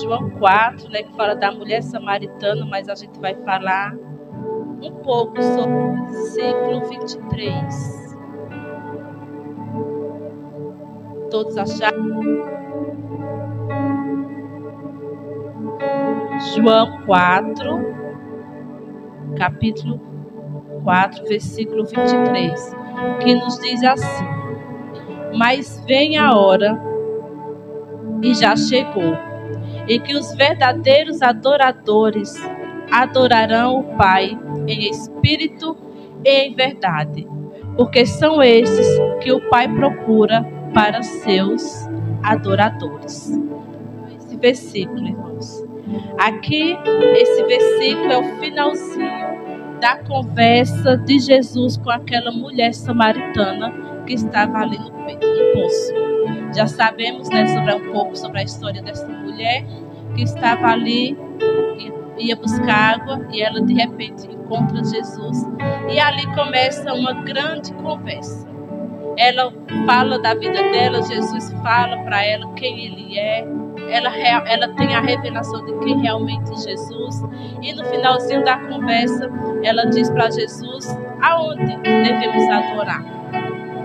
João 4, né, que fala da mulher samaritana, mas a gente vai falar um pouco sobre o versículo 23. Todos acharam? João 4, capítulo 4, versículo 23, que nos diz assim: mas vem a hora, e já chegou, em que os verdadeiros adoradores adorarão o Pai em espírito e em verdade, porque são esses que o Pai procura para seus adoradores. Esse versículo, irmãos. Aqui, esse versículo é o finalzinho da conversa de Jesus com aquela mulher samaritana que estava ali no poço. Já sabemos, né, um pouco sobre a história dessa mulher que estava ali, ia buscar água, e ela de repente encontra Jesus. E ali começa uma grande conversa. Ela fala da vida dela, Jesus fala para ela quem ele é. Ela tem a revelação de quem realmente é Jesus. E no finalzinho da conversa, ela diz para Jesus aonde devemos adorar.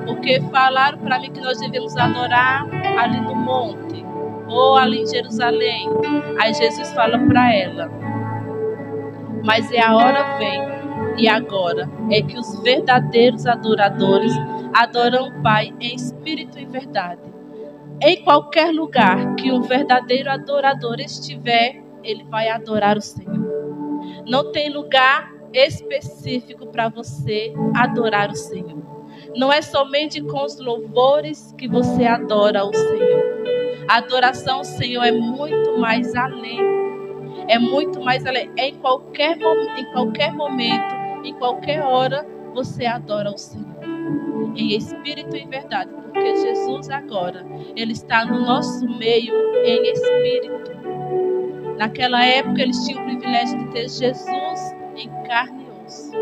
Porque falaram para mim que nós devemos adorar ali no monte, ou ali em Jerusalém. Aí Jesus fala para ela: mas é a hora vem, e agora é que os verdadeiros adoradores adoram o Pai em espírito e verdade. Em qualquer lugar que um verdadeiro adorador estiver, ele vai adorar o Senhor. Não tem lugar específico para você adorar o Senhor. Não é somente com os louvores que você adora o Senhor. A adoração ao Senhor é muito mais além. É muito mais além. É em qualquer momento, em qualquer hora, você adora o Senhor. Em espírito e em verdade. Porque Jesus agora, Ele está no nosso meio em espírito. Naquela época, eles tinham o privilégio de ter Jesus em carne e osso.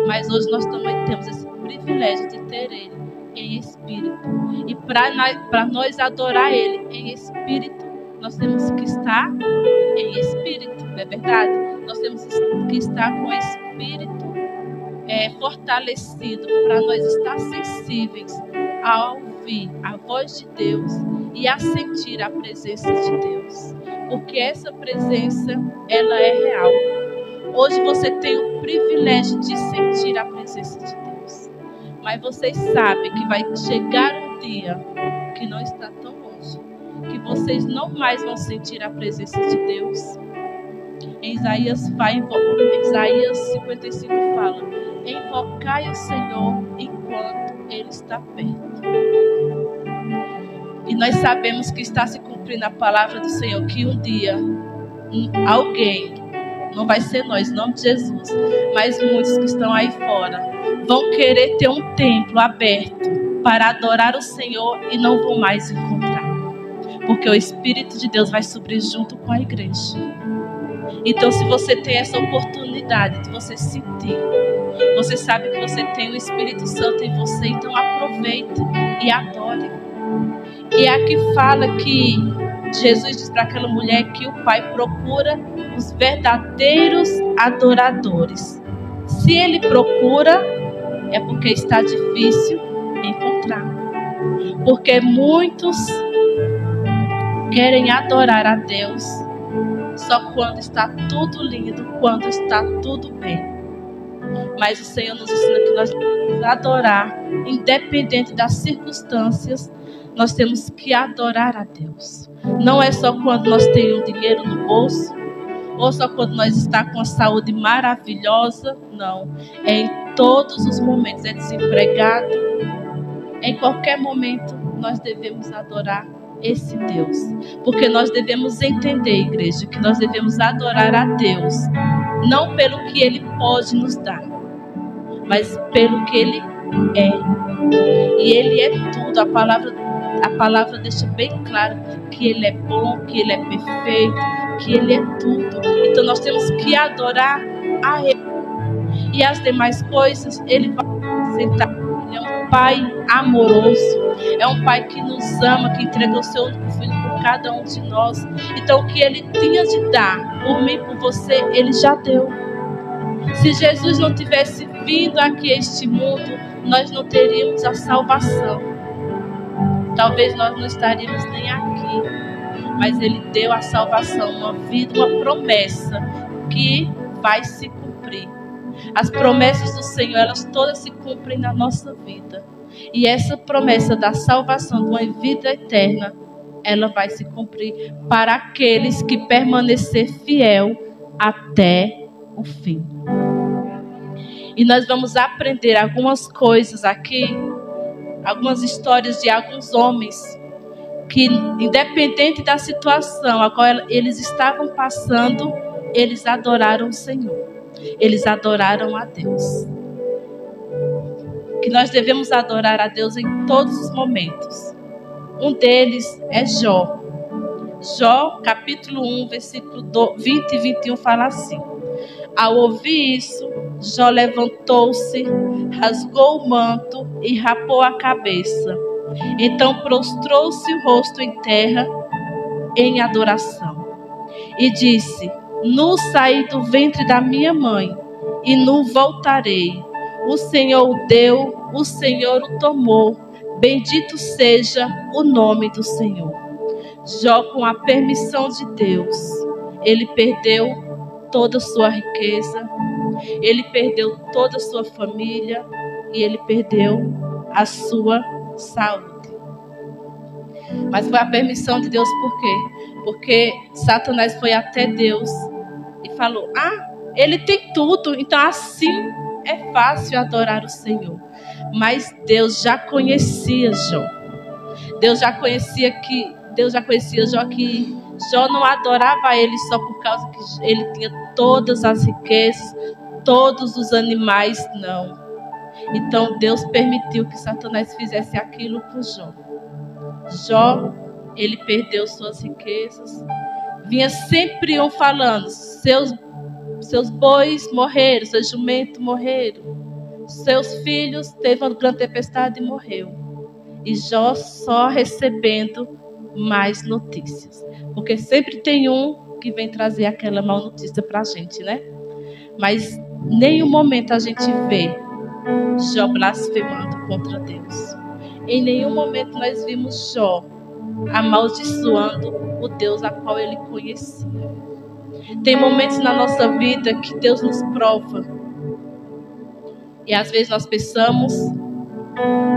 Mas hoje nós também temos esse privilégio de ter Ele em espírito. E para nós adorar Ele em espírito, nós temos que estar em espírito, não é verdade? Nós temos que estar com o espírito fortalecido, para nós estar sensíveis a ouvir a voz de Deus e a sentir a presença de Deus. Porque essa presença, ela é real. Hoje você tem o privilégio de sentir a presença de Deus. Mas vocês sabem que vai chegar um dia que não está tão longe, que vocês não mais vão sentir a presença de Deus. Em Isaías 55 fala: invocai o Senhor enquanto Ele está perto. E nós sabemos que está se cumprindo a palavra do Senhor, que um dia alguém, não vai ser nós, em nome de Jesus, mas muitos que estão aí fora, vão querer ter um templo aberto para adorar o Senhor e não vão mais encontrar. Porque o Espírito de Deus vai subir junto com a igreja. Então, se você tem essa oportunidade de você sentir, você sabe que você tem o Espírito Santo em você, então aproveite e adore. E aqui fala que Jesus diz para aquela mulher que o Pai procura os verdadeiros adoradores. Se Ele procura, é porque está difícil encontrar. Porque muitos querem adorar a Deus só quando está tudo lindo, quando está tudo bem. Mas o Senhor nos ensina que nós devemos adorar, independente das circunstâncias, nós temos que adorar a Deus. Não é só quando nós temos dinheiro no bolso, ou só quando nós estamos com a saúde maravilhosa. Não, é em todos os momentos. É desempregado, em qualquer momento nós devemos adorar esse Deus. Porque nós devemos entender, igreja, que nós devemos adorar a Deus, não pelo que Ele pode nos dar, mas pelo que Ele é. E Ele é tudo. A palavra deixa bem claro que Ele é bom, que Ele é perfeito, que Ele é tudo. Então nós temos que adorar a Ele. E as demais coisas Ele vai aceitar. Ele é um Pai amoroso, é um Pai que nos ama, que entregou o seu único filho por cada um de nós. Então o que Ele tinha de dar por mim, por você, Ele já deu. Se Jesus não tivesse vindo aqui a este mundo, nós não teríamos a salvação. Talvez nós não estaríamos nem aqui. Mas Ele deu a salvação, uma vida, uma promessa que vai se cumprir. As promessas do Senhor, elas todas se cumprem na nossa vida. E essa promessa da salvação, de uma vida eterna, ela vai se cumprir para aqueles que permanecer fiel até o fim. E nós vamos aprender algumas coisas aqui, algumas histórias de alguns homens que, independente da situação a qual eles estavam passando, eles adoraram o Senhor. Eles adoraram a Deus. Que nós devemos adorar a Deus em todos os momentos. Um deles é Jó. Jó, capítulo 1, versículo 20 e 21, fala assim: ao ouvir isso, Jó levantou-se, rasgou o manto e rapou a cabeça. Então prostrou-se o rosto em terra em adoração. E disse: nu saí do ventre da minha mãe, e nu voltarei. O Senhor o deu, o Senhor o tomou. Bendito seja o nome do Senhor. Jó, com a permissão de Deus, ele perdeu toda a sua riqueza, ele perdeu toda a sua família e ele perdeu a sua saúde. Mas foi a permissão de Deus, por quê? Porque Satanás foi até Deus e falou: ele tem tudo, então assim é fácil adorar o Senhor. Mas Deus já conhecia Jó. Deus já conhecia Jó, que Jó não adorava ele só por causa que ele tinha todas as riquezas, todos os animais, não. Então Deus permitiu que Satanás fizesse aquilo com Jó. Jó, ele perdeu suas riquezas. Vinha sempre um falando: seus bois morreram, seus jumentos morreram, seus filhos teve uma grande tempestade e morreu. E Jó só recebendo mais notícias, porque sempre tem um que vem trazer aquela má notícia para a gente, né? Mas em nenhum momento a gente vê Jó blasfemando contra Deus. Em nenhum momento nós vimos Jó amaldiçoando o Deus a qual ele conhecia. Tem momentos na nossa vida que Deus nos prova. E às vezes nós pensamos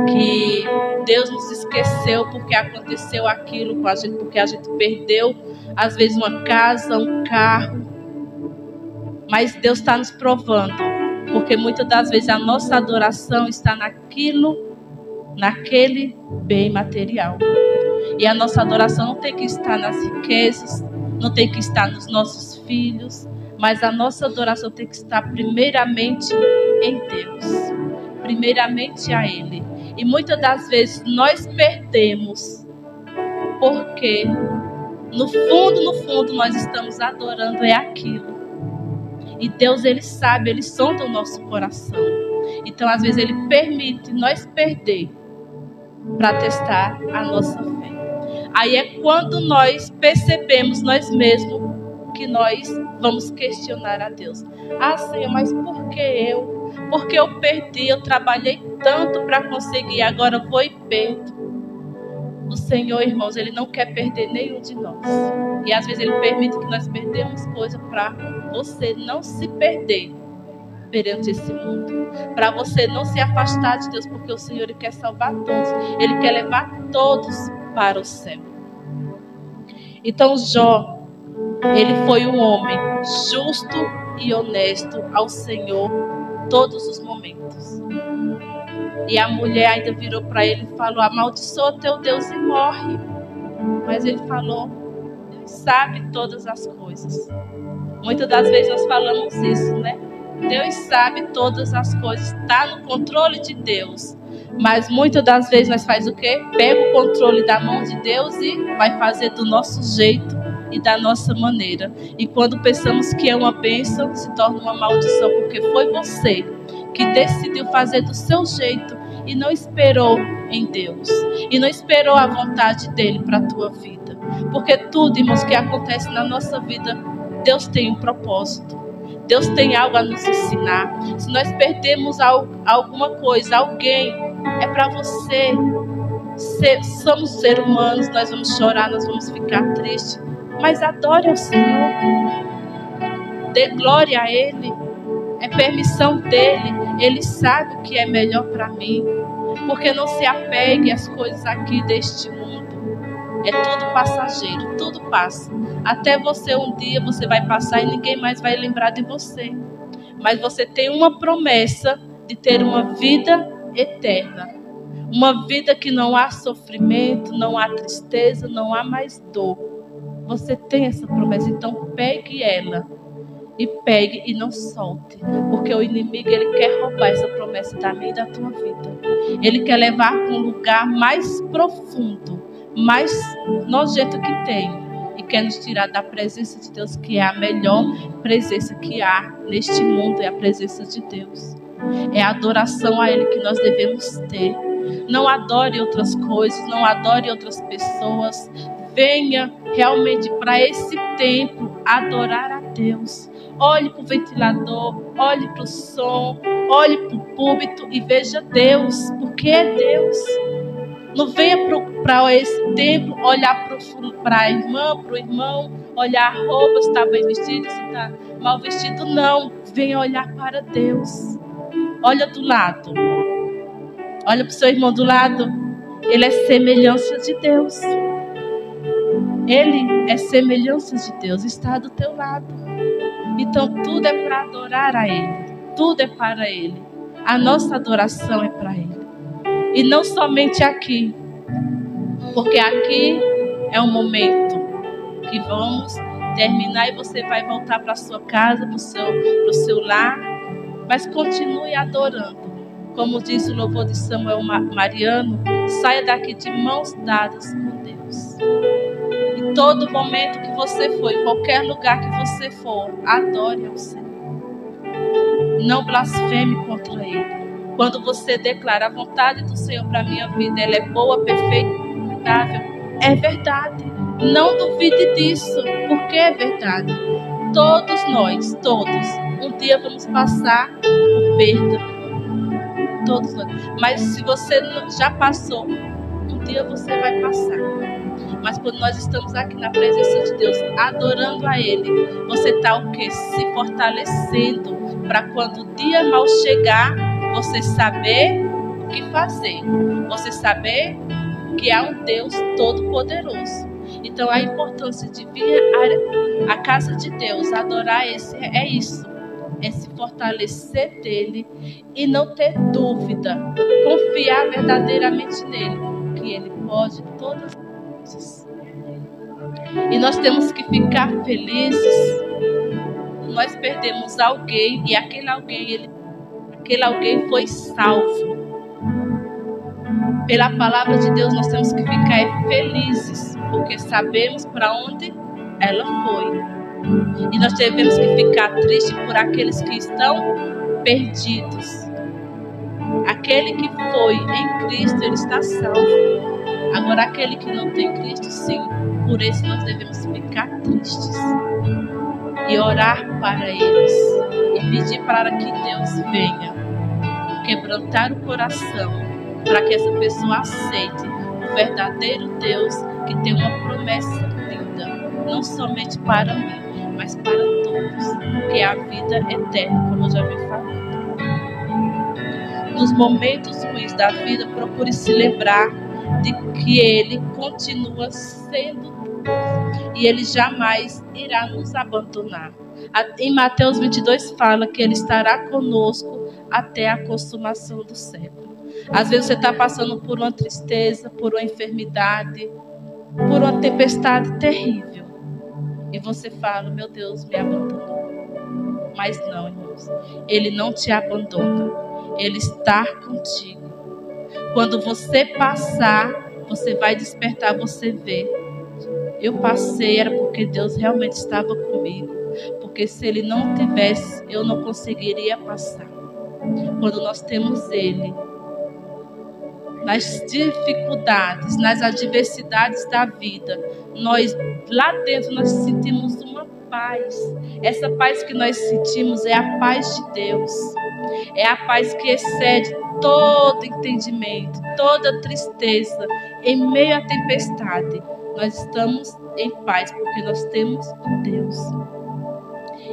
que Deus nos esqueceu porque aconteceu aquilo com a gente, porque a gente perdeu, às vezes, uma casa, um carro. Mas Deus está nos provando, porque muitas das vezes a nossa adoração está naquele bem material. E a nossa adoração não tem que estar nas riquezas, não tem que estar nos nossos filhos, mas a nossa adoração tem que estar primeiramente em Deus, primeiramente a Ele. E muitas das vezes nós perdemos, porque no fundo nós estamos adorando aquilo. E Deus, Ele sabe, Ele sonda o nosso coração. Então às vezes Ele permite nós perder para testar a nossa fé. Aí é quando nós percebemos nós mesmos que nós vamos questionar a Deus. Senhor, mas por que eu? Porque eu perdi, eu trabalhei tanto para conseguir, agora vou e perdo. O Senhor, irmãos, Ele não quer perder nenhum de nós. E às vezes Ele permite que nós perdemos coisas para você não se perder perante esse mundo. Para você não se afastar de Deus, porque o Senhor, Ele quer salvar todos. Ele quer levar todos para o céu. Então Jó, ele foi um homem justo e honesto ao Senhor todos os momentos. E a mulher ainda virou para ele e falou: amaldiçoa teu Deus e morre. Mas ele falou: Deus sabe todas as coisas. Muitas das vezes nós falamos isso, né? Deus sabe todas as coisas, está no controle de Deus. Mas muitas das vezes nós faz o quê? Pega o controle da mão de Deus e vai fazer do nosso jeito e da nossa maneira. E quando pensamos que é uma bênção, se torna uma maldição, porque foi você que decidiu fazer do seu jeito e não esperou em Deus. E não esperou a vontade dele para a tua vida. Porque tudo, irmãos, que acontece na nossa vida, Deus tem um propósito. Deus tem algo a nos ensinar. Se nós perdemos alguma coisa, alguém, é para você. Somos seres humanos, nós vamos chorar, nós vamos ficar tristes. Mas adore ao Senhor. Dê glória a Ele. É permissão dEle. Ele sabe o que é melhor para mim. Porque não se apegue às coisas aqui deste mundo. É tudo passageiro, tudo passa. Até você um dia você vai passar e ninguém mais vai lembrar de você. Mas você tem uma promessa de ter uma vida eterna. Uma vida que não há sofrimento, não há tristeza, não há mais dor. Você tem essa promessa, então pegue ela. E pegue e não solte. Porque o inimigo, ele quer roubar essa promessa da minha e da tua vida. Ele quer levar para um lugar mais profundo, mais nojento que tem. E quer nos tirar da presença de Deus, que é a melhor presença que há neste mundo, é a presença de Deus. É a adoração a Ele que nós devemos ter. Não adore outras coisas, não adore outras pessoas. Venha realmente para esse templo adorar a Deus. Olhe para o ventilador, olhe para o som, olhe para o púlpito e veja Deus, porque é Deus. Não venha para esse templo olhar para a irmã, para o irmão, olhar a roupa, se está bem vestido, se está mal vestido. Não, venha olhar para Deus. Olha do lado. Olha para o seu irmão do lado. Ele é semelhança de Deus. Ele é semelhança de Deus, está do teu lado. Então tudo é para adorar a Ele. Tudo é para Ele. A nossa adoração é para Ele. E não somente aqui. Porque aqui é um momento que vamos terminar e você vai voltar para a sua casa, para o seu lar. Mas continue adorando. Como diz o louvor de Samuel Mariano, saia daqui de mãos dadas com Deus. Em todo momento que você for, em qualquer lugar que você for, adore ao Senhor. Não blasfeme contra Ele. Quando você declara a vontade do Senhor para a minha vida, ela é boa, perfeita e agradável, é verdade. Não duvide disso, porque é verdade. Todos nós, um dia vamos passar por perda. Todos nós. Mas se você já passou, um dia você vai passar. Mas quando nós estamos aqui na presença de Deus, adorando a Ele, você está o quê? Se fortalecendo para quando o dia mal chegar, você saber o que fazer. Você saber que há um Deus todo-poderoso. Então a importância de vir à casa de Deus, adorar é isso. É se fortalecer dele e não ter dúvida. Confiar verdadeiramente nele, que ele pode todas as coisas. E nós temos que ficar felizes. Nós perdemos alguém e aquele alguém foi salvo. Pela palavra de Deus nós temos que ficar felizes, porque sabemos para onde ela foi. E nós devemos que ficar tristes por aqueles que estão perdidos. Aquele que foi em Cristo, ele está salvo. Agora aquele que não tem Cristo, sim, por isso nós devemos ficar tristes e orar para eles e pedir para que Deus venha quebrantar o coração, para que essa pessoa aceite o verdadeiro Deus que tem uma promessa linda, não somente para mim, mas para todos, que é a vida eterna, como eu já vi falando. Nos momentos ruins da vida, procure se lembrar de que Ele continua sendo Deus e Ele jamais irá nos abandonar. Em Mateus 22 fala que Ele estará conosco até a consumação do século. Às vezes você está passando por uma tristeza, por uma enfermidade, por uma tempestade terrível. E você fala, meu Deus, me abandonou. Mas não, irmãos. Ele não te abandona. Ele está contigo. Quando você passar, você vai despertar, você vê. Eu passei, era porque Deus realmente estava comigo. Porque se Ele não tivesse, eu não conseguiria passar. Quando nós temos Ele, nas dificuldades, nas adversidades da vida, lá dentro nós sentimos uma paz. Essa paz que nós sentimos é a paz de Deus. É a paz que excede todo entendimento, toda tristeza. Em meio à tempestade, nós estamos em paz porque nós temos Deus.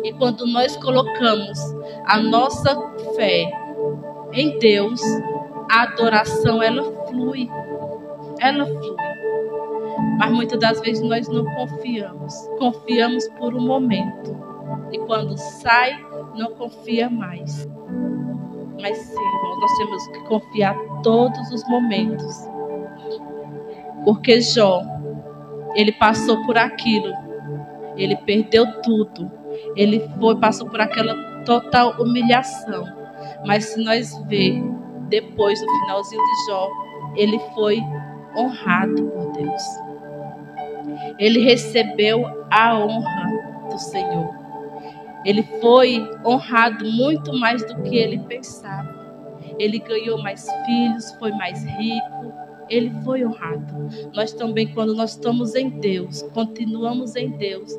E quando nós colocamos a nossa fé em Deus, a adoração, ela flui. Ela flui. Mas muitas das vezes nós não confiamos. Confiamos por um momento. E quando sai, não confia mais. Mas sim, irmãos, nós temos que confiar todos os momentos. Porque Jó, ele passou por aquilo. Ele perdeu tudo. Ele passou por aquela total humilhação. Mas se nós ver depois, no finalzinho de Jó, ele foi honrado por Deus. Ele recebeu a honra do Senhor. Ele foi honrado muito mais do que ele pensava. Ele ganhou mais filhos, foi mais rico. Ele foi honrado. Nós também, quando nós estamos em Deus, continuamos em Deus,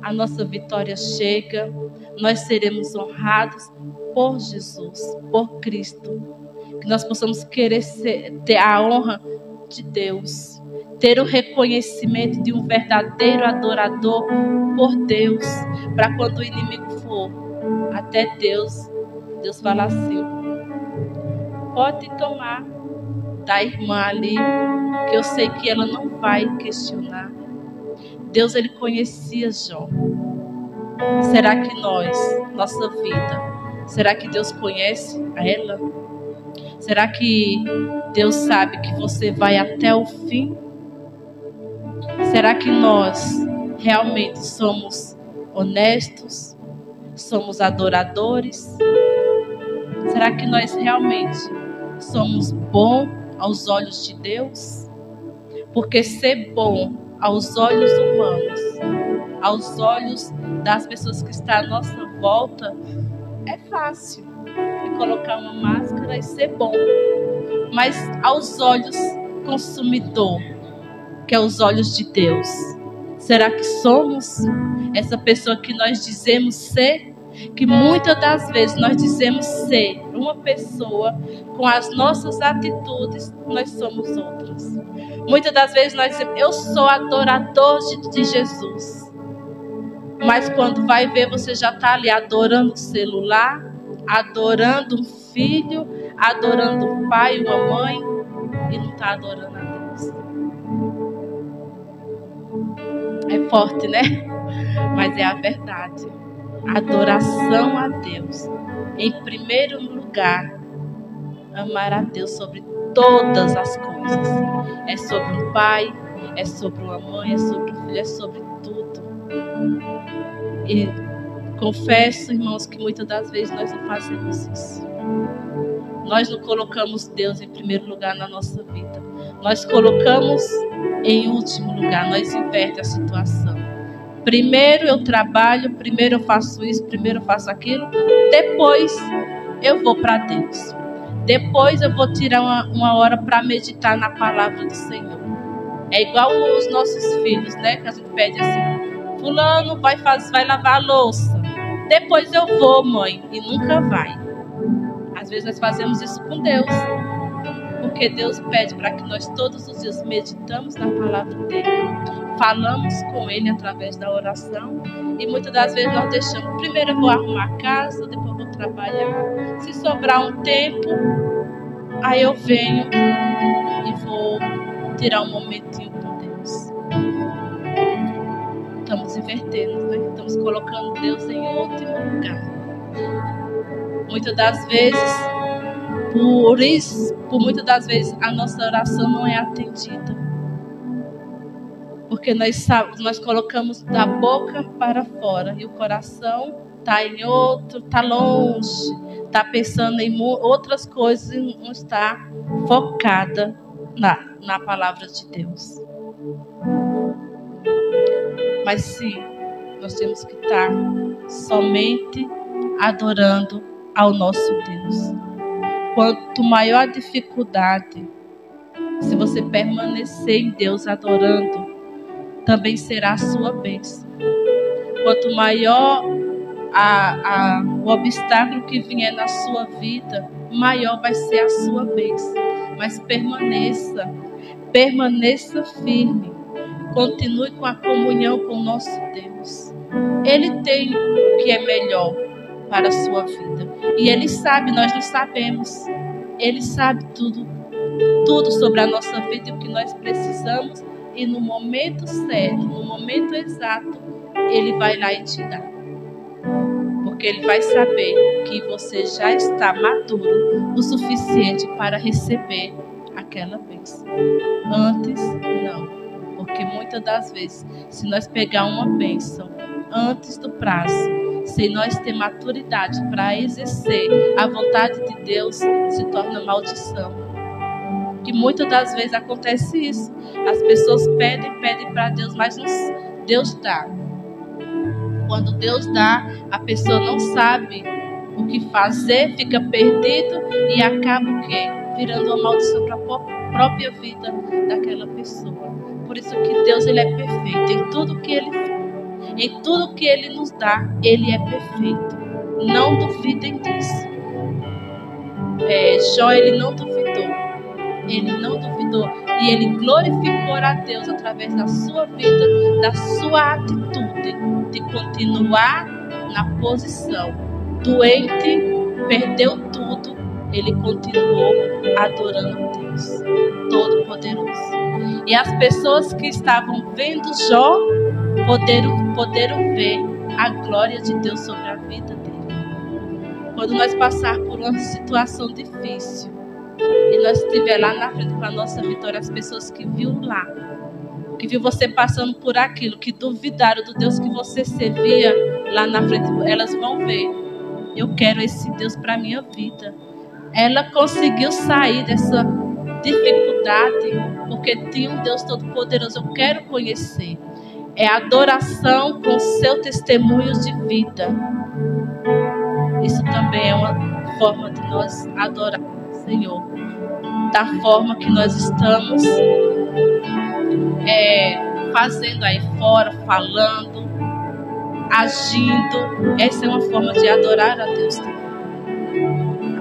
a nossa vitória chega. Nós seremos honrados por Jesus, por Cristo. Que nós possamos querer ter a honra de Deus, ter o reconhecimento de um verdadeiro adorador por Deus, para quando o inimigo for até Deus fala assim: pode tomar da irmã ali, que eu sei que ela não vai questionar. Deus, ele conhecia Jó. Será que nossa vida, será que Deus conhece a ela? Será que Deus sabe que você vai até o fim? Será que nós realmente somos honestos? Somos adoradores? Será que nós realmente somos bons aos olhos de Deus? Porque ser bom aos olhos humanos, aos olhos das pessoas que estão à nossa volta, é fácil. E colocar uma máscara e ser bom. Mas aos olhos consumidor, que é os olhos de Deus, será que somos essa pessoa que nós dizemos ser? Que muitas das vezes nós dizemos ser uma pessoa, com as nossas atitudes nós somos outras. Muitas das vezes nós dizemos: eu sou adorador de Jesus. Mas quando vai ver, você já está ali adorando o celular, adorando um filho, adorando um pai, uma mãe, e não está adorando a Deus. É forte, né? Mas é a verdade. Adoração a Deus. Em primeiro lugar, amar a Deus sobre todas as coisas. É sobre um pai, é sobre uma mãe, é sobre um filho, é sobre tudo. E confesso, irmãos, que muitas das vezes nós não fazemos isso. Nós não colocamos Deus em primeiro lugar na nossa vida. Nós colocamos em último lugar. Nós invertemos a situação. Primeiro eu trabalho, primeiro eu faço isso, primeiro eu faço aquilo. Depois eu vou para Deus. Depois eu vou tirar uma hora para meditar na palavra do Senhor. É igual os nossos filhos, né? Que a gente pede assim: fulano vai lavar a louça. Depois eu vou, mãe. E nunca vai. Às vezes nós fazemos isso com Deus. Porque Deus pede para que nós todos os dias meditamos na palavra dele. Falamos com ele através da oração. E muitas das vezes nós deixamos: primeiro eu vou arrumar a casa, depois eu vou trabalhar. Se sobrar um tempo, aí eu venho e vou tirar um momentinho com Deus. Estamos invertendo, né? Estamos colocando Deus em último lugar. Muitas das vezes, por muitas das vezes, a nossa oração não é atendida. Porque nós colocamos da boca para fora e o coração está em outro, está longe, está pensando em outras coisas e não está focada na palavra de Deus. Mas sim, nós temos que estar somente adorando ao nosso Deus. Quanto maior a dificuldade, se você permanecer em Deus adorando, também será a sua bênção. Quanto maior o obstáculo que vier na sua vida, maior vai ser a sua bênção. Mas permaneça firme. Continue com a comunhão com o nosso Deus. Ele tem o que é melhor para a sua vida. E Ele sabe, nós não sabemos. Ele sabe tudo sobre a nossa vida e o que nós precisamos. E no momento certo, no momento exato, Ele vai lá e te dá. Porque Ele vai saber que você já está maduro o suficiente para receber aquela bênção. Antes, não. Porque muitas das vezes, se nós pegar uma bênção antes do prazo, sem nós ter maturidade para exercer a vontade de Deus, se torna maldição. Que muitas das vezes acontece isso. As pessoas pedem para Deus, mas Deus dá. Quando Deus dá, a pessoa não sabe o que fazer, fica perdido e acaba o quê? Virando uma maldição para a própria vida daquela pessoa. Por isso que Deus, Ele é perfeito em tudo que Ele faz. Em tudo que Ele nos dá, Ele é perfeito. Não duvidem disso. Jó, ele não duvidou. Ele não duvidou. E ele glorificou a Deus através da sua vida, da sua atitude de continuar na posição. Doente, perdeu tudo. Ele continuou adorando a Deus Todo-Poderoso. E as pessoas que estavam vendo Jó poderam ver a glória de Deus sobre a vida dele. Quando nós passar por uma situação difícil e nós estiver lá na frente com a nossa vitória, as pessoas que viram lá, que viu você passando por aquilo, que duvidaram do Deus que você servia lá na frente, elas vão ver: eu quero esse Deus para a minha vida. Ela conseguiu sair dessa dificuldade porque tinha um Deus Todo-Poderoso. Eu quero conhecer. É adoração com seu testemunho de vida. Isso também é uma forma de nós adorar o Senhor. Da forma que nós estamos fazendo aí fora, falando, agindo. Essa é uma forma de adorar a Deus também.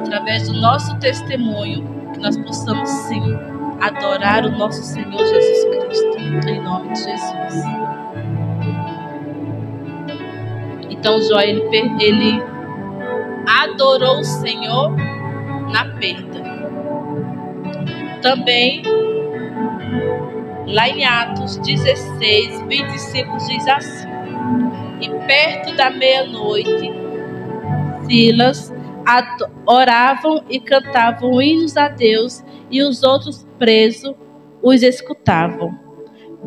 Através do nosso testemunho, que nós possamos sim adorar o nosso Senhor Jesus Cristo. Em nome de Jesus. Então Jó, ele adorou o Senhor na perda. Também, lá em Atos 16, 25 diz assim: e perto da meia-noite, Silas oravam e cantavam hinos a Deus, e os outros presos os escutavam.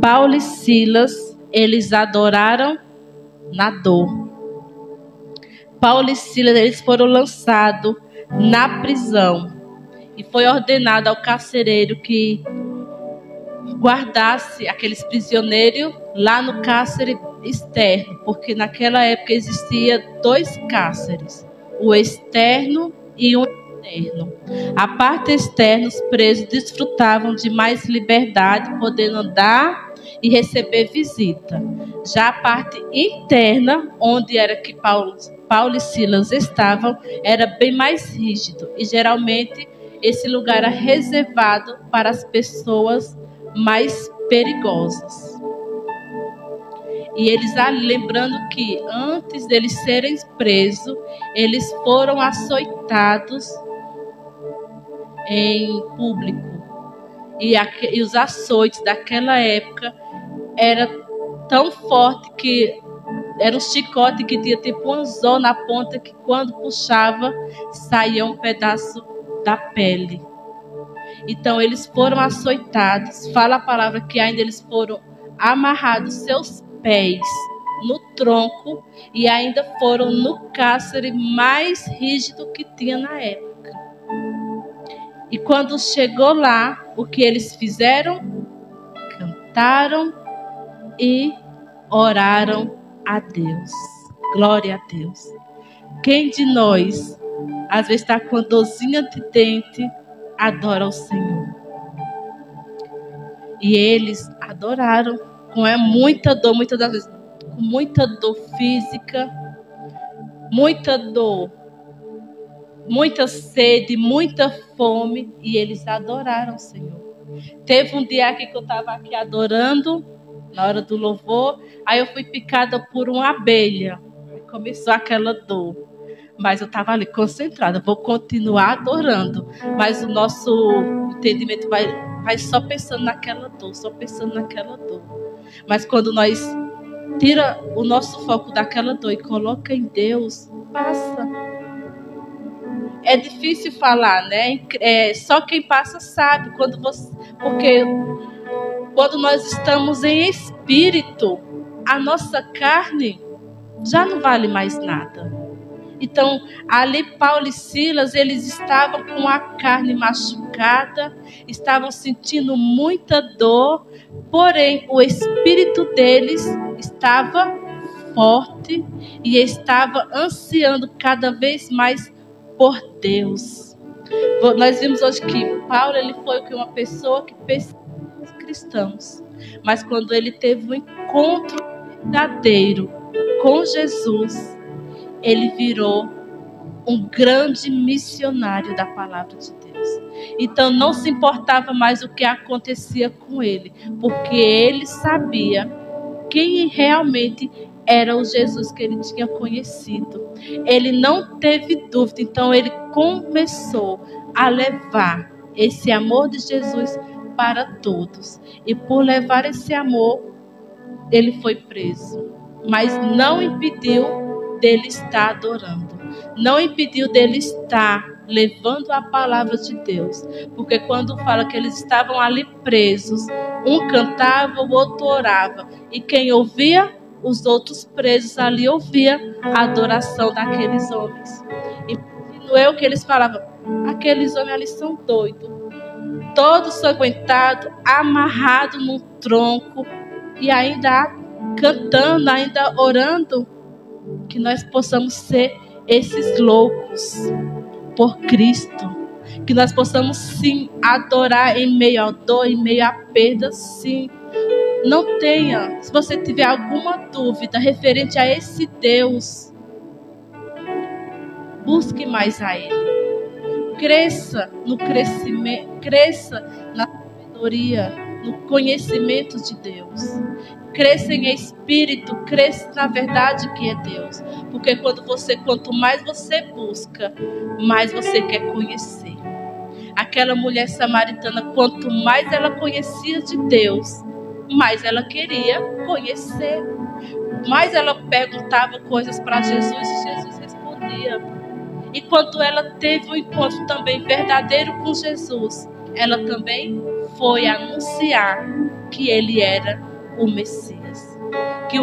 Paulo e Silas, eles adoraram na dor. Paulo e Silas, eles foram lançados na prisão. E foi ordenado ao carcereiro que guardasse aqueles prisioneiros lá no cárcere externo. Porque naquela época existia 2 cárceres. O externo e o interno. A parte externa, os presos desfrutavam de mais liberdade, podendo andar e receber visita. Já a parte interna, onde era que Paulo e Silas estavam, era bem mais rígido. E geralmente esse lugar era reservado para as pessoas mais perigosas. E eles, lembrando que antes deles serem presos, eles foram açoitados em público. E os açoites daquela época era tão forte que era um chicote que tinha tipo um anzol na ponta, que quando puxava saía um pedaço da pele. Então eles foram açoitados. Fala a palavra que ainda eles foram amarrados seus pés no tronco e ainda foram no cárcere mais rígido que tinha na época. E quando chegou lá, o que eles fizeram? Cantaram e oraram a Deus. Glória a Deus. Quem de nós, às vezes está com a dorzinha de dente, adora o Senhor? E eles adoraram com muita dor, muitas das vezes, com muita dor física, muita dor, muita sede, muita fome, e eles adoraram o Senhor. Teve um dia aqui que eu estava aqui adorando, na hora do louvor, aí eu fui picada por uma abelha. Começou aquela dor. Mas eu estava ali concentrada, vou continuar adorando. Mas o nosso entendimento vai só pensando naquela dor, só pensando naquela dor. Mas quando nós tira o nosso foco daquela dor e coloca em Deus, passa. É difícil falar, né? Só quem passa sabe. Porque quando nós estamos em espírito, a nossa carne já não vale mais nada. Então, ali Paulo e Silas, eles estavam com a carne machucada, estavam sentindo muita dor, porém o espírito deles estava forte e estava ansiando cada vez mais por Deus. Nós vimos hoje que Paulo, ele foi uma pessoa que perseguiu os cristãos, mas quando ele teve um encontro verdadeiro com Jesus, ele virou um grande missionário da palavra de Deus. Então não se importava mais o que acontecia com ele, porque ele sabia quem realmente era o Jesus que ele tinha conhecido. Ele não teve dúvida, então ele começou a levar esse amor de Jesus para todos. E por levar esse amor, ele foi preso, mas não impediu dele estar adorando, não impediu dele estar levando a palavra de Deus, porque quando fala que eles estavam ali presos, um cantava, o outro orava, e quem ouvia? Os outros presos ali ouvia a adoração daqueles homens. E imagino eu que eles falavam, aqueles homens ali são doidos, todos sanguentados, amarrados num tronco, e ainda cantando, ainda orando. Que nós possamos ser esses loucos por Cristo. Que nós possamos sim adorar em meio à dor, em meio à perda, sim. Não tenha, se você tiver alguma dúvida referente a esse Deus, busque mais a Ele. Cresça no crescimento, cresça na sabedoria, no conhecimento de Deus. Cresça em espírito, cresça na verdade que é Deus. Porque quanto mais você busca, mais você quer conhecer. Aquela mulher samaritana, quanto mais ela conhecia de Deus, mais ela queria conhecer. Mais ela perguntava coisas para Jesus e Jesus respondia. E quando ela teve um encontro também verdadeiro com Jesus, ela também foi anunciar que ele era o Messias, que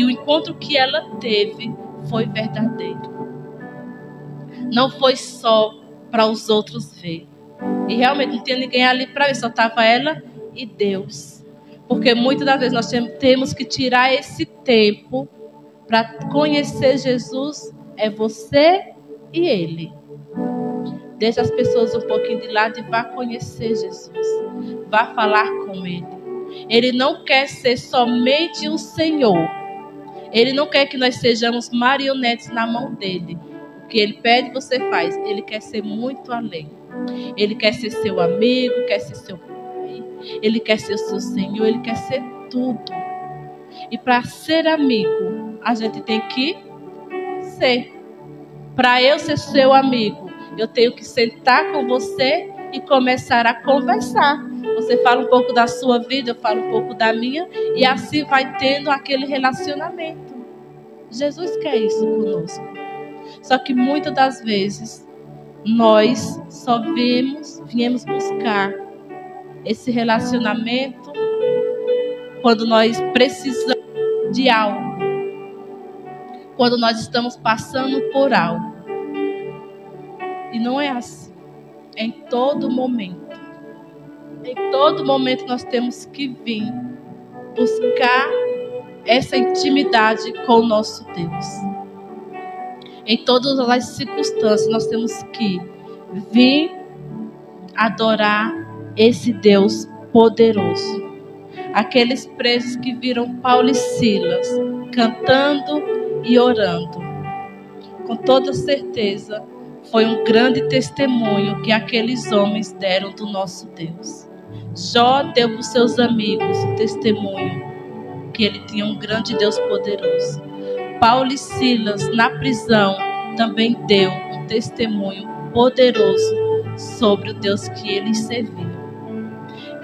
o encontro que ela teve foi verdadeiro, não foi só para os outros ver, e realmente não tinha ninguém ali para ver, só estava ela e Deus, porque muitas das vezes nós temos que tirar esse tempo para conhecer Jesus, é você e Ele. Deixa as pessoas um pouquinho de lado e vá conhecer Jesus, vá falar com Ele. Ele não quer ser somente o Senhor. Ele não quer que nós sejamos marionetes na mão dele. O que ele pede, você faz. Ele quer ser muito além. Ele quer ser seu amigo, quer ser seu pai. Ele quer ser seu Senhor, ele quer ser tudo. E para ser amigo, a gente tem que ser. Para eu ser seu amigo, eu tenho que sentar com você e começar a conversar. Você fala um pouco da sua vida, eu falo um pouco da minha, e assim vai tendo aquele relacionamento. Jesus quer isso conosco. Só que muitas das vezes nós só viemos buscar esse relacionamento quando nós precisamos de algo, quando nós estamos passando por algo. E não é assim. É em todo momento. Em todo momento nós temos que vir buscar essa intimidade com o nosso Deus. Em todas as circunstâncias nós temos que vir adorar esse Deus poderoso. aqueles presos que viram Paulo e Silas cantando e orando. Com toda certeza, foi um grande testemunho que aqueles homens deram do nosso Deus. Jó deu para os seus amigos o testemunho que ele tinha um grande Deus poderoso. Paulo e Silas, na prisão, também deu um testemunho poderoso sobre o Deus que eles serviam.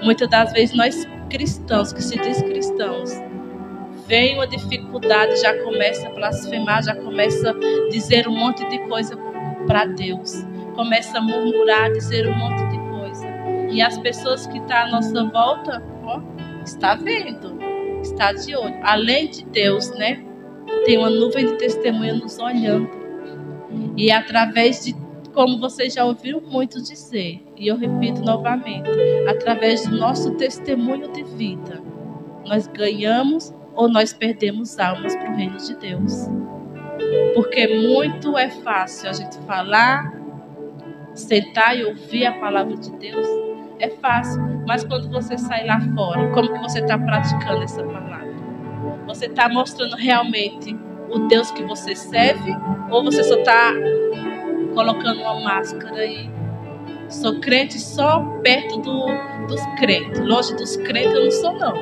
Muitas das vezes nós cristãos, que se diz cristãos, vem uma dificuldade, já começa a blasfemar, já começa a dizer um monte de coisa para Deus, começa a murmurar, dizer um monte de coisa. E as pessoas que estão à nossa volta, está vendo, está de olho. Além de Deus, né? Tem uma nuvem de testemunha nos olhando. E através de, como vocês já ouviram muito dizer, e eu repito novamente, através do nosso testemunho de vida, nós ganhamos ou nós perdemos almas para o reino de Deus. Porque muito é fácil a gente falar, sentar e ouvir a palavra de Deus. É fácil, mas quando você sai lá fora, como que você está praticando essa palavra? Você está mostrando realmente o Deus que você serve? Ou você só está colocando uma máscara e sou crente só perto dos crentes? Longe dos crentes eu não sou, não.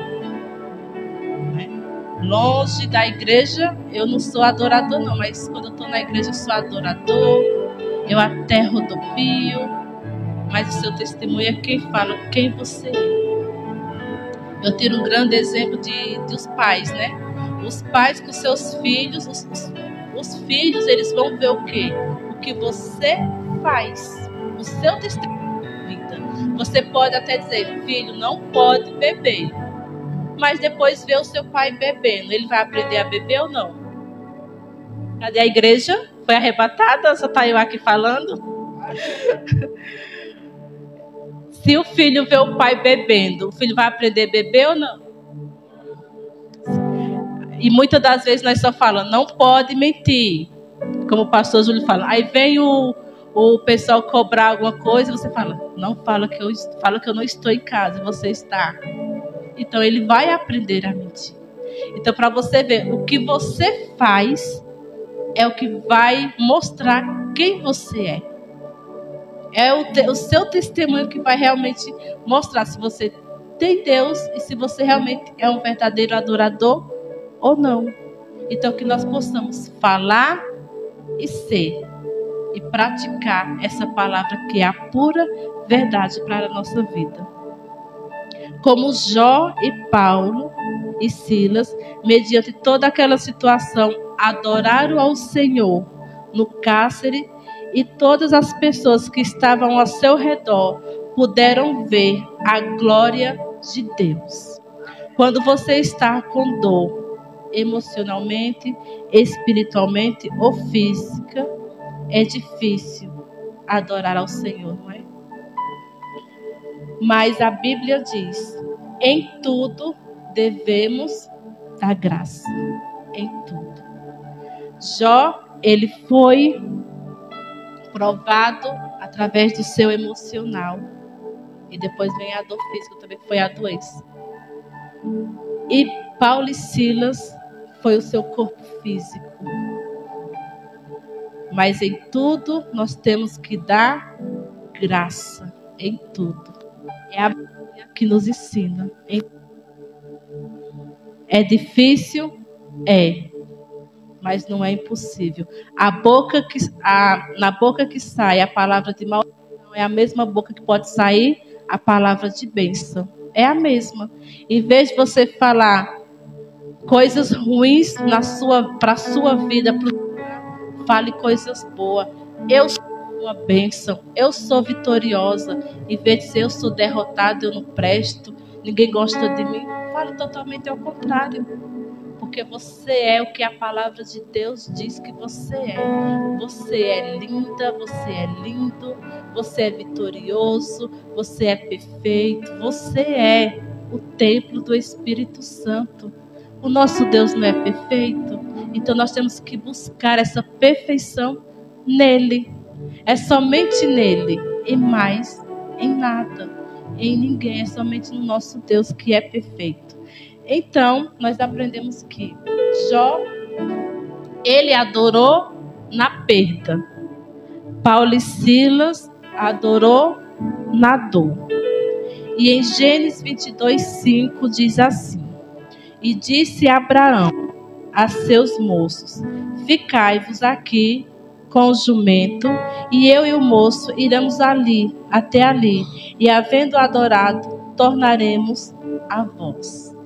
Longe da igreja eu não sou adorador, não. Mas quando eu estou na igreja eu sou adorador. Eu até rodopio. Mas o seu testemunho é quem fala quem você é. Eu tiro um grande exemplo dos pais, né? Os pais com seus filhos, os filhos, eles vão ver o quê? O que você faz, o seu testemunho de vida. Você pode até dizer, filho, não pode beber. Mas depois vê o seu pai bebendo. Ele vai aprender a beber ou não? Cadê a igreja? Foi arrebatada? Só está eu aqui falando? Se o filho vê o pai bebendo, o filho vai aprender a beber ou não? E muitas das vezes nós só falamos, não pode mentir. Como o pastor Júlio fala. Aí vem o pessoal cobrar alguma coisa, você fala, não fala que eu não estou em casa, você está. Então ele vai aprender a mentir. Então para você ver, o que você faz é o que vai mostrar quem você é. É o seu testemunho que vai realmente mostrar se você tem Deus e se você realmente é um verdadeiro adorador ou não. Então que nós possamos falar e ser e praticar essa palavra que é a pura verdade para a nossa vida. Como Jó e Paulo e Silas, mediante toda aquela situação, adoraram ao Senhor no cárcere, e todas as pessoas que estavam ao seu redor puderam ver a glória de Deus. Quando você está com dor, emocionalmente, espiritualmente ou física, é difícil adorar ao Senhor, não é? Mas a Bíblia diz, em tudo devemos dar graça. Em tudo. Jó, ele foi provado através do seu emocional. E depois vem a dor física também, que foi a doença. E Paulo e Silas foi o seu corpo físico. Mas em tudo nós temos que dar graça. Em tudo. É a Bíblia que nos ensina. É difícil? É. Mas não é impossível. Na boca que sai a palavra de maldição é a mesma boca que pode sair a palavra de bênção. É a mesma. Em vez de você falar coisas ruins para a sua vida, fale coisas boas. Eu sou uma bênção. Eu sou vitoriosa. Em vez de ser eu sou derrotado, eu não presto, ninguém gosta de mim. Fale totalmente ao contrário. Porque você é o que a palavra de Deus diz que você é. Você é linda, você é lindo, você é vitorioso, você é perfeito. Você é o templo do Espírito Santo. O nosso Deus não é perfeito? Então nós temos que buscar essa perfeição nele. É somente nele e mais em nada. Em ninguém, é somente no nosso Deus que é perfeito. Então, nós aprendemos que Jó, ele adorou na perda. Paulo e Silas adorou na dor. E em Gênesis 22:5 diz assim: E disse Abraão a seus moços: Ficai-vos aqui com o jumento, e eu e o moço iremos ali, até ali, e havendo adorado, tornaremos a vós.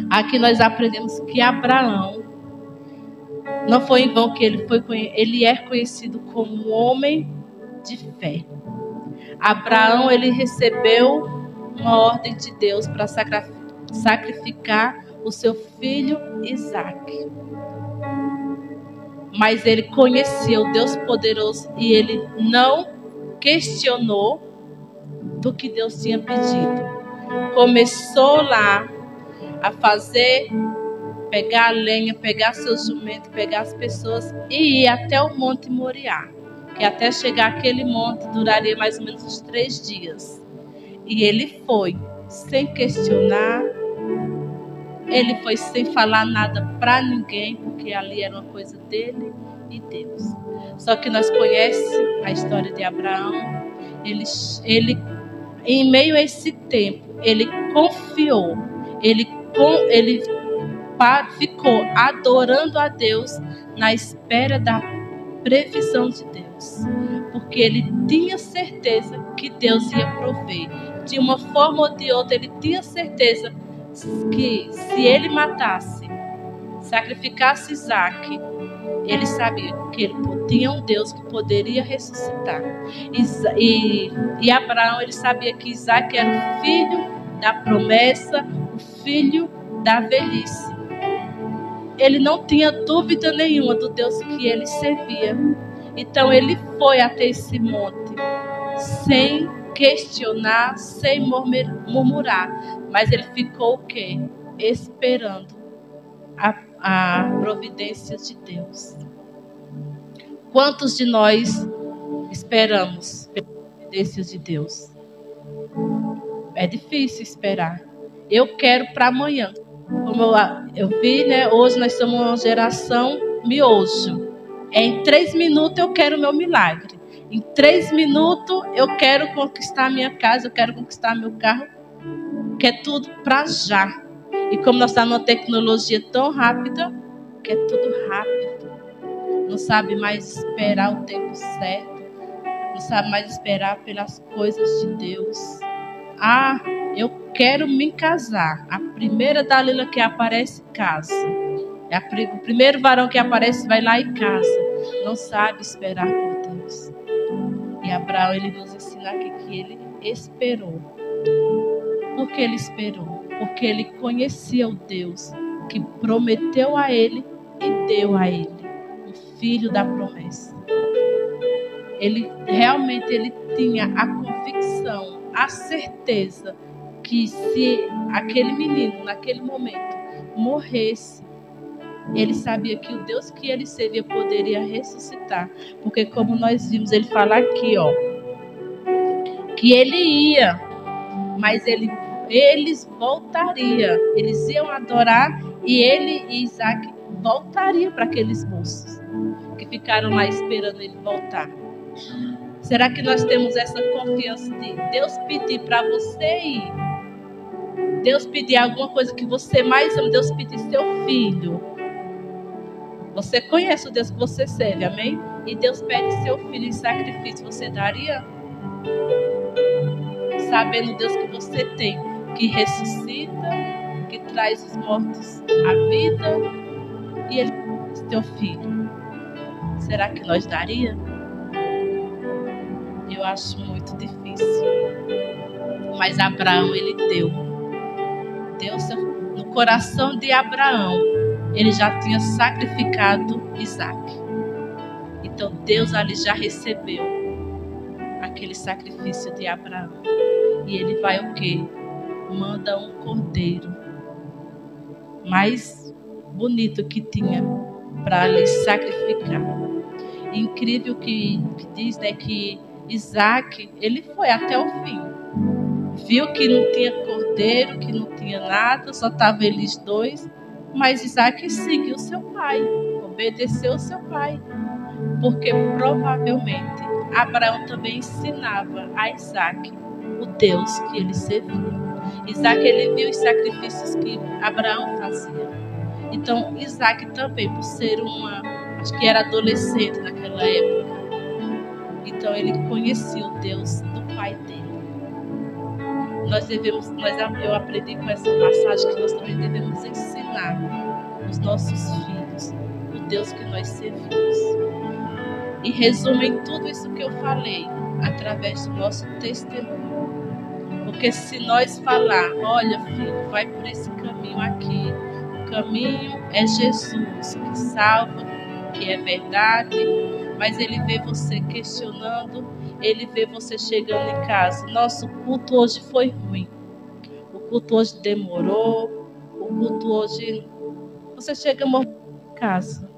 Aqui nós aprendemos que Abraão, não foi em vão que ele é conhecido como um homem de fé. Abraão, ele recebeu uma ordem de Deus para sacrificar o seu filho Isaque. Mas ele conhecia o Deus poderoso e ele não questionou do que Deus tinha pedido. Começou lá a fazer, pegar a lenha, pegar seus jumentos, pegar as pessoas e ir até o Monte Moriá. Que até chegar aquele monte duraria mais ou menos uns 3 dias. E ele foi, sem questionar, ele foi sem falar nada para ninguém, porque ali era uma coisa dele e Deus. Só que nós conhecemos a história de Abraão. Ele em meio a esse tempo, ele confiou, ele ficou adorando a Deus na espera da previsão de Deus, porque ele tinha certeza que Deus ia prover. De uma forma ou de outra, ele tinha certeza que se ele matasse, sacrificasse Isaque, ele sabia que ele tinha um Deus que poderia ressuscitar. E Abraão, ele sabia que Isaque era o filho da promessa, o filho da velhice. Ele não tinha dúvida nenhuma do Deus que ele servia. Então ele foi até esse monte sem questionar, sem murmurar. Mas ele ficou o quê? Esperando a providência de Deus. Quantos de nós esperamos pela providência de Deus? É difícil esperar. Eu quero para amanhã. Como eu vi, né? Hoje nós somos uma geração miojo. Em 3 minutos eu quero o meu milagre. Em 3 minutos eu quero conquistar a minha casa, eu quero conquistar meu carro. Quer tudo para já. E como nós estamos numa tecnologia tão rápida, quer tudo rápido. Não sabe mais esperar o tempo certo. Não sabe mais esperar pelas coisas de Deus. Ah, eu quero me casar. A primeira Dalila que aparece, casa. O primeiro varão que aparece, vai lá e casa. Não sabe esperar por Deus. E Abraão, ele nos ensina aqui que ele esperou. Por que ele esperou? Porque ele conhecia o Deus que prometeu a ele e deu a ele o filho da promessa. Ele realmente tinha a convicção, a certeza que se aquele menino, naquele momento, morresse, ele sabia que o Deus que ele servia poderia ressuscitar. Porque como nós vimos, ele fala aqui, ó, que ele ia, mas eles voltariam. Eles iam adorar e ele e Isaque voltariam para aqueles moços que ficaram lá esperando ele voltar. Será que nós temos essa confiança de Deus pedir para você ir? Deus pedir alguma coisa que você mais ama, Deus pedir seu filho. Você conhece o Deus que você serve, amém? E Deus pede seu filho em sacrifício, você daria? Sabendo o Deus que você tem, que ressuscita, que traz os mortos à vida, e ele é teu filho. Será que nós daria? Eu acho muito difícil. Mas Abraão, ele deu. No coração de Abraão, ele já tinha sacrificado Isaque. Então Deus ali já recebeu aquele sacrifício de Abraão. E ele vai o quê? Manda um cordeiro mais bonito que tinha para lhe sacrificar. Incrível que diz, né, que Isaque, ele foi até o fim. Viu que não tinha cordeiro. herdeiro, que não tinha nada, só estavam eles dois. Mas Isaac seguiu seu pai, obedeceu seu pai. Porque provavelmente Abraão também ensinava a Isaac o Deus que ele servia. Isaac, ele viu os sacrifícios que Abraão fazia. Então, Isaac também, por ser acho que era adolescente naquela época, então ele conhecia o Deus do pai dele. Eu aprendi com essa passagem que nós também devemos ensinar os nossos filhos o Deus que nós servimos. E resumem tudo isso que eu falei através do nosso testemunho. Porque se nós falar, olha filho, vai por esse caminho aqui, o caminho é Jesus que salva, que é verdade, mas ele vê você questionando, ele vê você chegando em casa. Nosso culto hoje foi ruim, o culto hoje demorou, o culto hoje... Você chega morto em casa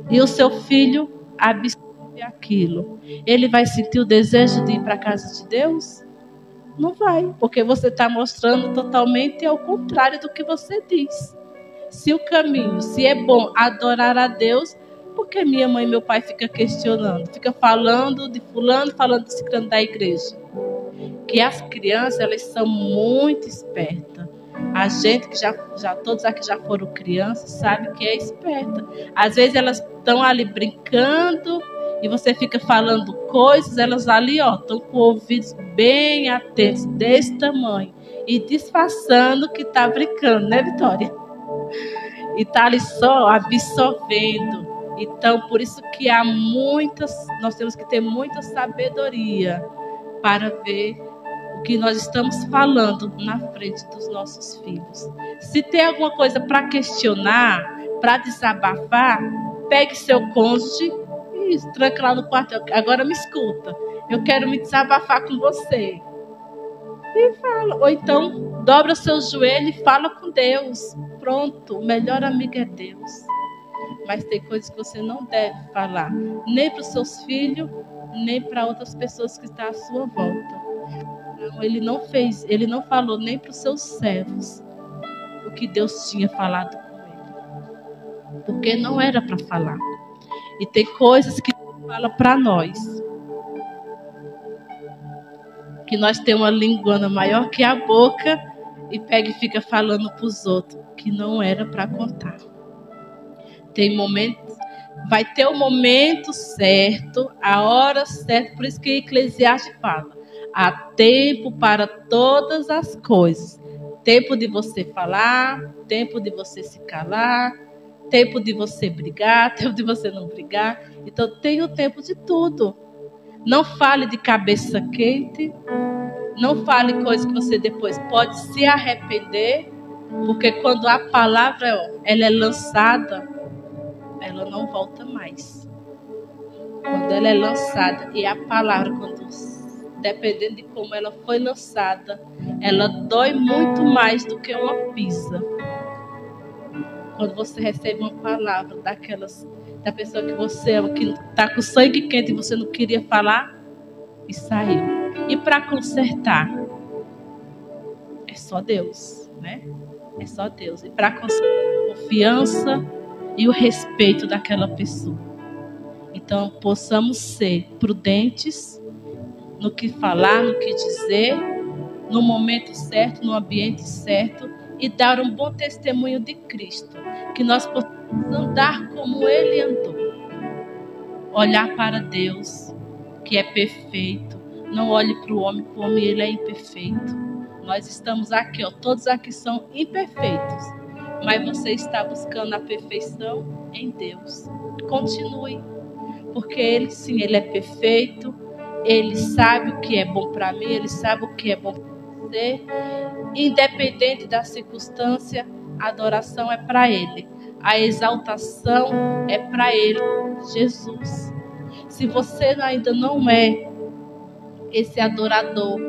e o seu filho absorve aquilo. Ele vai sentir o desejo de ir para a casa de Deus? Não vai, porque você está mostrando totalmente ao contrário do que você diz. Se o caminho, se é bom adorar a Deus, por que minha mãe e meu pai ficam questionando? Fica falando de fulano, falando de ciclano da igreja. Que as crianças, elas são muito espertas. A gente que já todos aqui já foram crianças, sabe que é esperta. Às vezes elas estão ali brincando e você fica falando coisas, elas ali estão com ouvidos bem atentos, desse tamanho, e disfarçando que está brincando, né, Vitória? E está ali só absorvendo. Então, por isso que nós temos que ter muita sabedoria para ver o que nós estamos falando na frente dos nossos filhos. Se tem alguma coisa para questionar, para desabafar, pegue seu cônjuge e tranque lá no quarto. Agora me escuta, eu quero me desabafar com você. E fala. Ou então, dobra seu joelho e fala com Deus. Pronto, o melhor amigo é Deus. Mas tem coisas que você não deve falar, nem para os seus filhos, nem para outras pessoas que estão à sua volta. Então, ele não falou nem para os seus servos o que Deus tinha falado com ele. Porque não era para falar. E tem coisas que Deus fala para nós. Que nós temos uma linguana maior que a boca e pega e fica falando para os outros que não era para contar. Tem momentos, vai ter o momento certo, a hora certa, por isso que Eclesiastes fala: há tempo para todas as coisas. Tempo de você falar, tempo de você se calar, tempo de você brigar, tempo de você não brigar. Então tem o tempo de tudo. Não fale de cabeça quente, não fale coisas que você depois pode se arrepender, porque quando a palavra ela é lançada, ela não volta mais. Quando ela é lançada, e a palavra, dependendo de como ela foi lançada, ela dói muito mais do que uma pisa. Quando você recebe uma palavra da pessoa que você ama, que está com sangue quente e você não queria falar, e saiu. E para consertar, é só Deus, né? É só Deus. E para consertar a confiança e o respeito daquela pessoa. Então, possamos ser prudentes no que falar, no que dizer, no momento certo, no ambiente certo, e dar um bom testemunho de Cristo. Que nós possamos andar como Ele andou. Olhar para Deus, que é perfeito. Não olhe para o homem, porque o homem ele é imperfeito. Nós estamos aqui, todos aqui são imperfeitos. Mas você está buscando a perfeição em Deus. Continue. Porque Ele, sim, Ele é perfeito. Ele sabe o que é bom para mim. Ele sabe o que é bom para você. Independente da circunstância, a adoração é para Ele. A exaltação é para Ele, Jesus. Se você ainda não é esse adorador,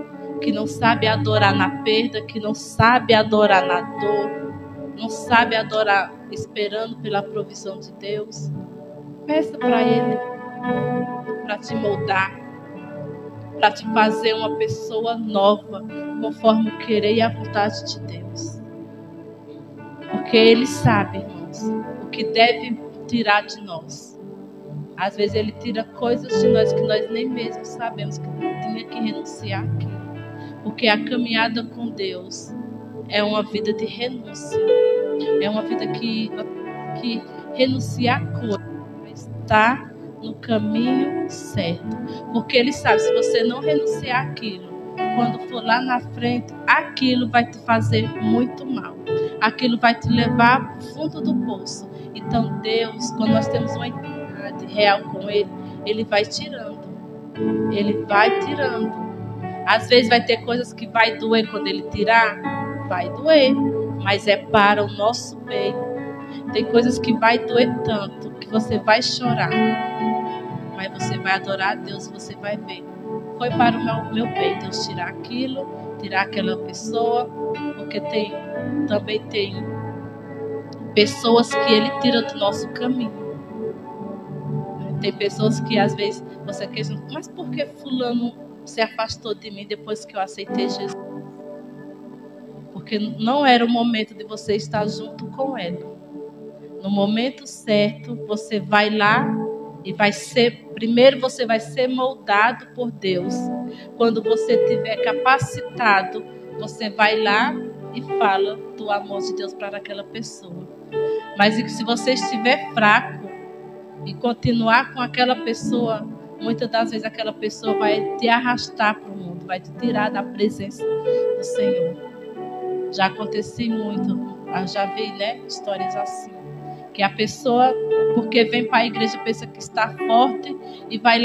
que não sabe adorar na perda, que não sabe adorar na dor, não sabe adorar esperando pela provisão de Deus, peça para Ele, para te moldar, para te fazer uma pessoa nova, conforme o querer e a vontade de Deus. Porque Ele sabe, irmãos, o que deve tirar de nós. Às vezes Ele tira coisas de nós que nós nem mesmo sabemos que tinha que renunciar aquilo. Porque a caminhada com Deus é uma vida de renúncia. É uma vida que renuncia a coisa, mas está no caminho certo. Porque Ele sabe, se você não renunciar aquilo, quando for lá na frente, aquilo vai te fazer muito mal. Aquilo vai te levar para o fundo do poço. Então Deus, quando nós temos uma intimidade real com Ele, Ele vai tirando. Ele vai tirando. Às vezes vai ter coisas que vai doer quando Ele tirar. Vai doer. Mas é para o nosso bem. Tem coisas que vai doer tanto que você vai chorar. Mas você vai adorar a Deus e você vai ver. Foi para o meu bem Deus tirar aquilo, tirar aquela pessoa. Porque também tem pessoas que Ele tira do nosso caminho. Tem pessoas que às vezes você questiona, mas por que fulano se afastou de mim depois que eu aceitei Jesus? Porque não era o momento de você estar junto com ela. No momento certo, você vai lá e primeiro você vai ser moldado por Deus. Quando você estiver capacitado, você vai lá e fala do amor de Deus para aquela pessoa. Mas se você estiver fraco e continuar com aquela pessoa, muitas das vezes aquela pessoa vai te arrastar para o mundo, vai te tirar da presença do Senhor. Já aconteceu muito, eu já vi, histórias assim. Que a pessoa, porque vem para a igreja, pensa que está forte e vai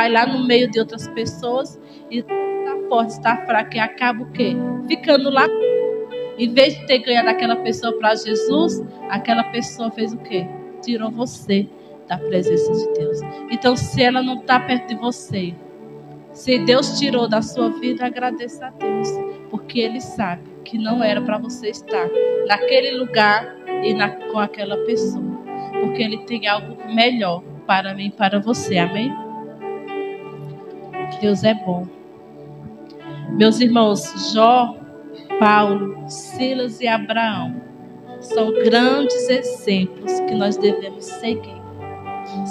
lá no meio de outras pessoas e está forte, está fraca e acaba o quê? Ficando lá. Em vez de ter ganhado aquela pessoa para Jesus, aquela pessoa fez o quê? Tirou você da presença de Deus. Então, se ela não está perto de você, se Deus tirou da sua vida, agradeça a Deus. Porque Ele sabe que não era para você estar naquele lugar e com aquela pessoa. Porque Ele tem algo melhor para mim e para você. Amém? Deus é bom. Meus irmãos, Jó, Paulo, Silas e Abraão são grandes exemplos que nós devemos seguir.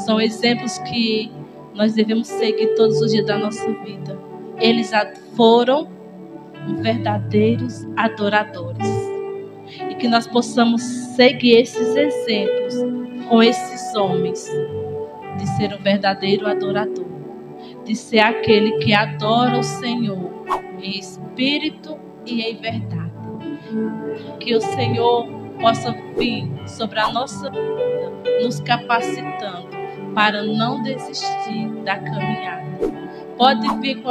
São exemplos que nós devemos seguir todos os dias da nossa vida. Eles foram verdadeiros adoradores. E que nós possamos seguir esses exemplos com esses homens. De ser um verdadeiro adorador. De ser aquele que adora o Senhor em espírito e em verdade. Que o Senhor possa vir sobre a nossa vida, nos capacitando para não desistir da caminhada. Pode vir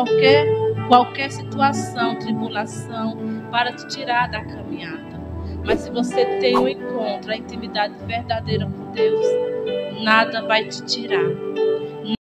qualquer situação, tribulação, para te tirar da caminhada. Mas se você tem um encontro, a intimidade verdadeira com Deus, nada vai te tirar.